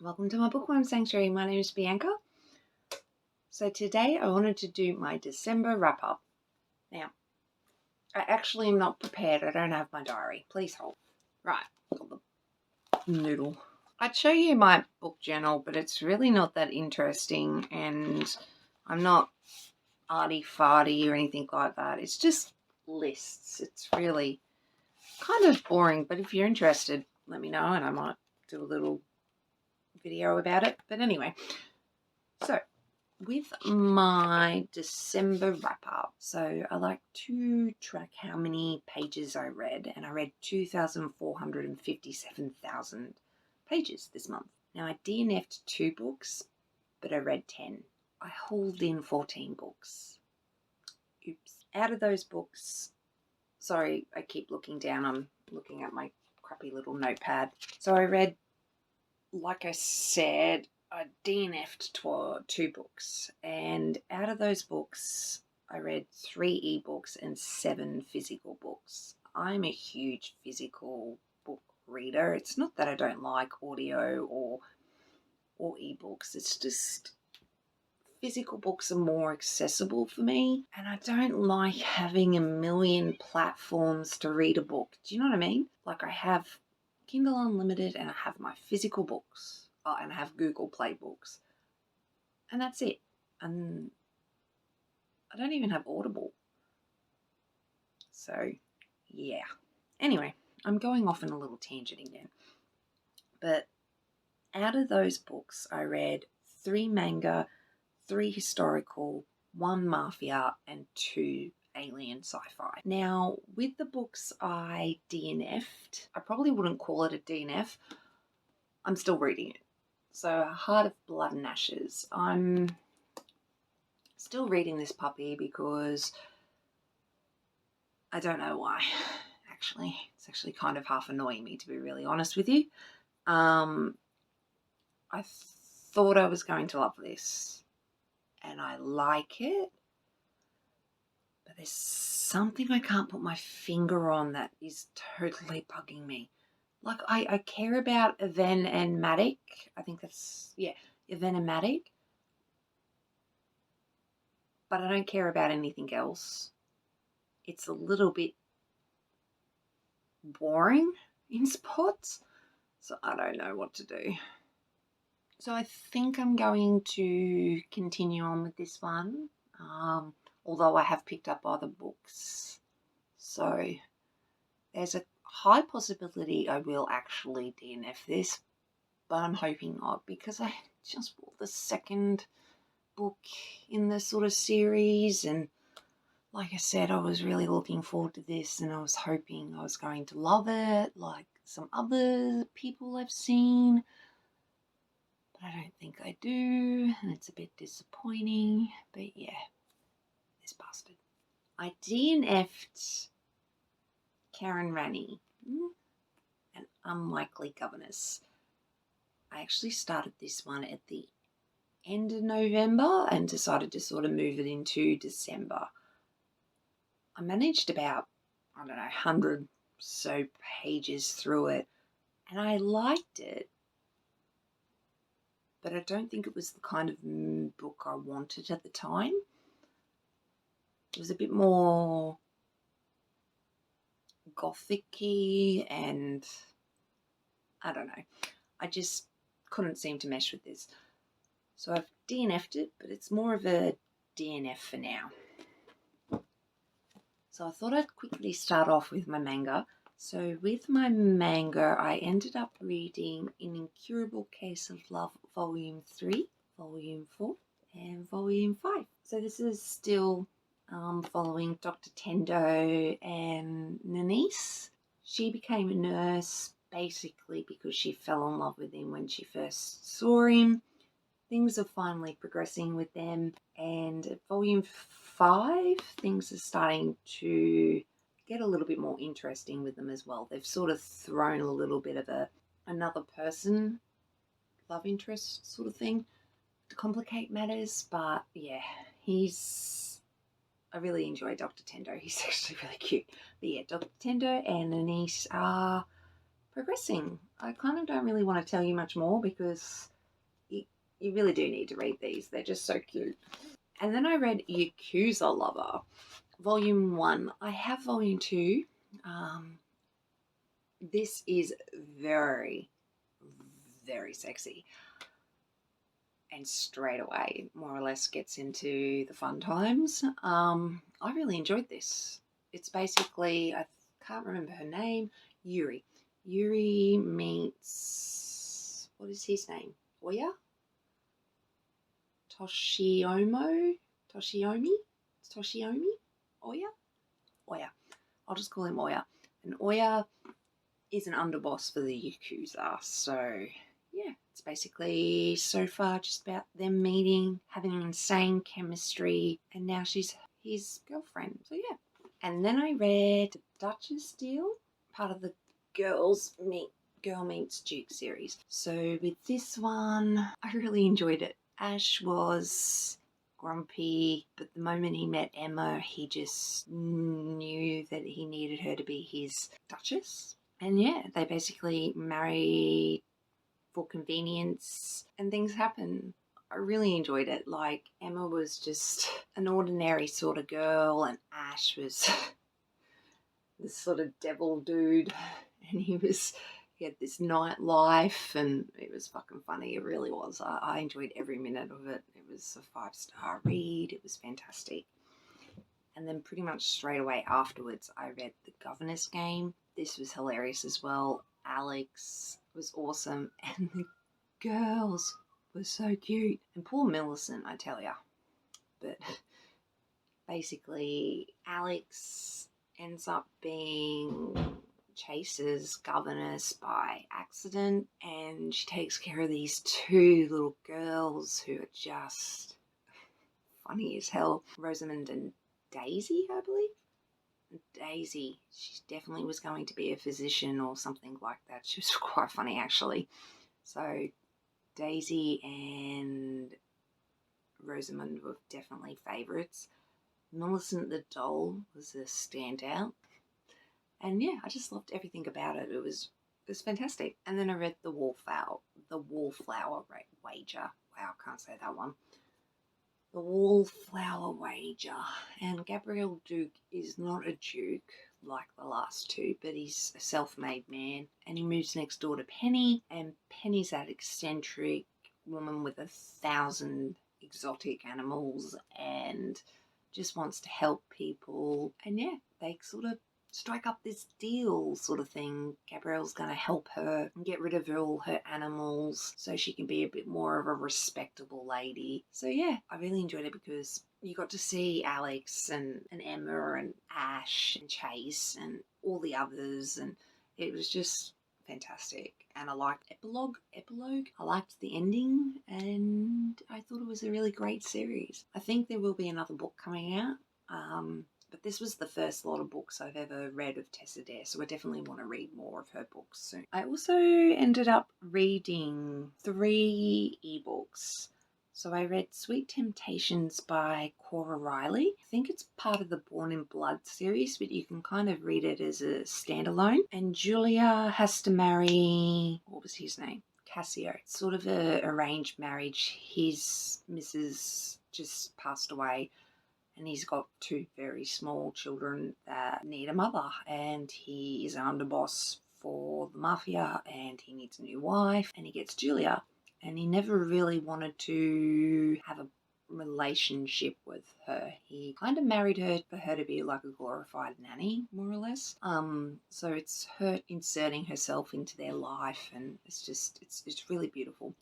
Welcome to my bookworm sanctuary. My name is Bianca. So today I wanted to do my December wrap up. Now, I actually am not prepared. I don't have my diary. Please hold. Right, got the noodle. I'd show you my book journal, but it's really not that interesting, and I'm not arty-farty or anything like that. It's just lists. It's really kind of boring, but if you're interested, let me know and I might do a little video about it. But anyway, so with my December wrap up, so I like to track how many pages I read, and I read 2,457,000 pages this month. Now I DNF'd 2 books, but I read 10. I hauled in 14 books. Oops. Out of those books, sorry, I keep looking down. I'm looking at my crappy little notepad. So I read, like I said, I DNF'd 2 books, and out of those books, I read 3 ebooks and 7 physical books. I'm a huge physical book reader. It's not that I don't like audio or ebooks. It's just physical books are more accessible for me, and I don't like having a million platforms to read a book. Do you know what I mean? Like I have Kindle Unlimited and I have my physical books. And I have Google Play books. And that's it. And I don't even have Audible. So, yeah. Anyway, I'm going off on a little tangent again. But out of those books, I read 3 manga, 3 historical, 1 mafia, and 2 alien sci-fi. Now, with the books I DNF'd, I probably wouldn't call it a DNF. I'm still reading it. So, Heart of Blood and Ashes. I'm still reading this puppy because I don't know why. Actually, it's actually kind of half annoying me, to be really honest with you. I thought I was going to love this, and I like it, but there's something I can't put my finger on that is totally bugging me. Like, I care about Even and Matic. I think that's, Even and Matic. But I don't care about anything else. It's a little bit boring in spots, so I don't know what to do. So I think I'm going to continue on with this one, although I have picked up other books. So there's a high possibility I will actually DNF this, but I'm hoping not, because I just bought the second book in the sort of series, and like I said, I was really looking forward to this, and I was hoping I was going to love it like some other people I've seen, but I don't think I do, and it's a bit disappointing. But yeah, this bastard. I DNF'd Karen Rani, An Unlikely Governess. I actually started this one at the end of November and decided to sort of move it into December. I managed about, 100 so pages through it, and I liked it, but I don't think it was the kind of book I wanted at the time. It was a bit more gothic-y, and I don't know. I just couldn't seem to mesh with this. So I've DNF'd it, but it's more of a DNF for now. So I thought I'd quickly start off with my manga. So with my manga, I ended up reading An Incurable Case of Love, Volume 3, Volume 4, and Volume 5. So this is still following Dr. Tendo and Nanise. She became a nurse basically because she fell in love with him when she first saw him. Things are finally progressing with them, and at Volume 5, things are starting to get a little bit more interesting with them as well. They've sort of thrown a little bit of another person love interest sort of thing to complicate matters, but yeah, I really enjoy Dr. Tendo. He's actually really cute. But yeah, Dr. Tendo and Anise are progressing. I kind of don't really want to tell you much more because You really do need to read these. They're just so cute. And then I read Yakuza Lover, Volume 1. I have Volume 2. This is very, very sexy. And straight away, more or less, gets into the fun times. I really enjoyed this. It's basically, I can't remember her name, Yuri. Yuri meets, what is his name? Oya? Toshiomi? Oya? Oya. I'll just call him Oya. And Oya is an underboss for the Yakuza. So, yeah, it's basically so far just about them meeting, having an insane chemistry, and now she's his girlfriend. So, yeah. And then I read Duchess Deal, part of the Girl Meets Duke series. So with this one, I really enjoyed it. Ash was grumpy, but the moment he met Emma, he just knew that he needed her to be his Duchess. And yeah, they basically marry for convenience and things happen. I really enjoyed it. Like, Emma was just an ordinary sort of girl and Ash was this sort of devil dude, and he had this nightlife, and it was fucking funny. It really was. I enjoyed every minute of it. It was a 5-star read. It was fantastic. And then pretty much straight away afterwards, I read The Governor's Game. This was hilarious as well. Alex was awesome, and the girls were so cute. And poor Millicent, I tell ya. But basically, Alex ends up being Chase's governess by accident, and she takes care of these two little girls who are just funny as hell. Rosamund and Daisy, I believe. Daisy, she definitely was going to be a physician or something like that. She was quite funny, actually. So Daisy and Rosamund were definitely favourites. Millicent the doll was a standout. And yeah, I just loved everything about it. It was fantastic. And then I read The Wallflower Wager. Wow, I can't say that one. The Wallflower Wager. And Gabriel Duke is not a duke like the last two, but he's a self-made man. And he moves next door to Penny. And Penny's that eccentric woman with 1,000 exotic animals and just wants to help people. And yeah, they sort of strike up this deal sort of thing. Gabrielle's going to help her get rid of all her animals so she can be a bit more of a respectable lady. So yeah, I really enjoyed it because you got to see Alex and Emma and Ash and Chase and all the others, and it was just fantastic. And I liked epilogue. I liked the ending, and I thought it was a really great series. I think there will be another book coming out. But this was the first lot of books I've ever read of Tessa Dare, so I definitely want to read more of her books soon. I also ended up reading 3 ebooks. So I read Sweet Temptations by Cora Riley. I think it's part of the Born in Blood series, but you can kind of read it as a standalone. And Julia has to marry, what was his name? Cassio. It's sort of an arranged marriage. His missus just passed away, and he's got 2 very small children that need a mother, and he is an underboss for the mafia, and he needs a new wife, and he gets Julia, and he never really wanted to have a relationship with her. He kind of married her for her to be like a glorified nanny, more or less. So it's her inserting herself into their life, and it's really beautiful.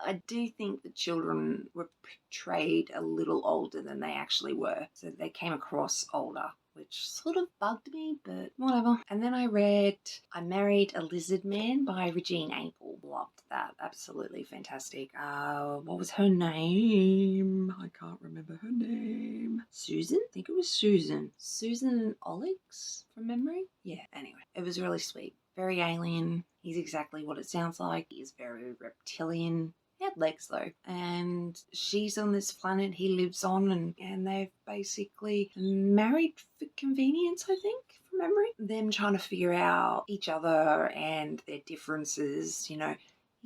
I do think the children were portrayed a little older than they actually were, so they came across older, which sort of bugged me, but whatever. And then I read I Married a Lizard Man by Regine Apel. Loved that. Absolutely fantastic. What was her name? I can't remember her name. Susan? I think it was Susan. Susan Olix, from memory? Yeah, anyway. It was really sweet. Very alien. He's exactly what it sounds like. He is very reptilian. He had legs though, and she's on this planet he lives on, and they've basically married for convenience, I think, from memory. Them trying to figure out each other and their differences, you know.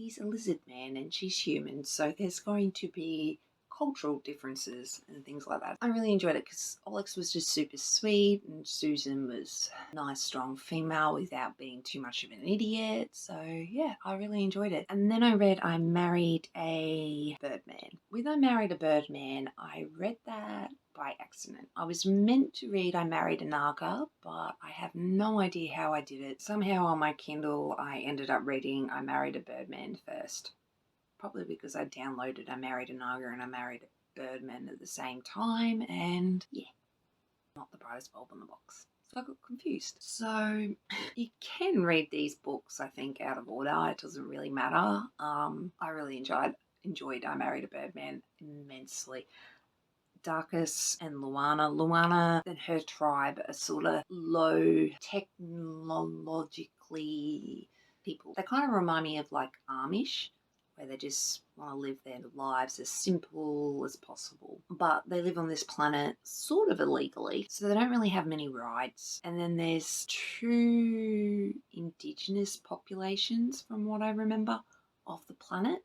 he's a lizard man and she's human, so there's going to be cultural differences and things like that. I really enjoyed it because Alex was just super sweet and Susan was a nice, strong female without being too much of an idiot. So yeah, I really enjoyed it. And then I read I Married a Birdman. With I Married a Birdman, I read that by accident. I was meant to read I Married a Naga, but I have no idea how I did it. Somehow on my Kindle, I ended up reading I Married a Birdman first. Probably because I downloaded I Married a Naga and I Married a Birdman at the same time, and yeah, not the brightest bulb in the box. So I got confused. So you can read these books, I think, out of order. It doesn't really matter. I really enjoyed I Married a Birdman immensely. Darkus and Luana. Luana and her tribe are sort of low technologically people. They kind of remind me of like Amish, where they just want to live their lives as simple as possible. But they live on this planet sort of illegally, so they don't really have many rights. And then there's 2 indigenous populations, from what I remember, of the planet.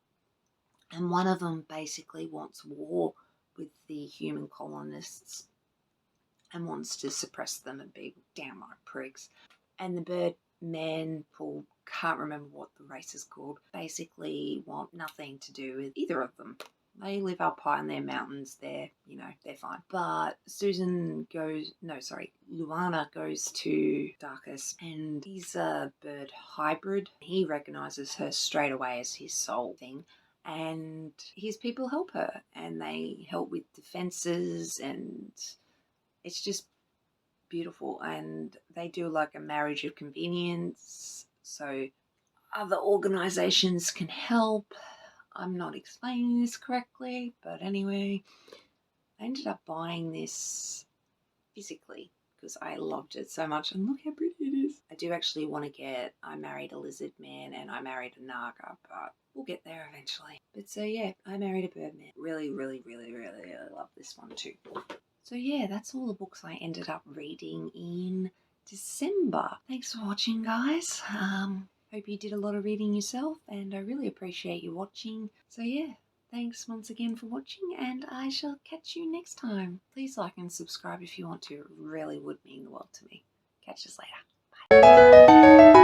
And one of them basically wants war with the human colonists and wants to suppress them and be downright pricks. And the Birdman pool, can't remember what the race is called, basically want nothing to do with either of them. They live up high in their mountains, they're fine. But Luana goes to Darkus and he's a bird hybrid. He recognises her straight away as his soul thing. And his people help her and they help with defences and it's just beautiful. And they do like a marriage of convenience, so other organisations can help. I'm not explaining this correctly, but anyway, I ended up buying this physically because I loved it so much, and look how pretty it is. I do actually want to get I Married a Lizard Man and I Married a Naga, but we'll get there eventually. But so yeah, I Married a Birdman. Really, really, really, really, really love this one too. So yeah, that's all the books I ended up reading in December. Thanks for watching, guys. Hope you did a lot of reading yourself, and I really appreciate you watching. So yeah, thanks once again for watching, and I shall catch you next time. Please like and subscribe if you want to. It really would mean the world to me. Catch us later. Bye.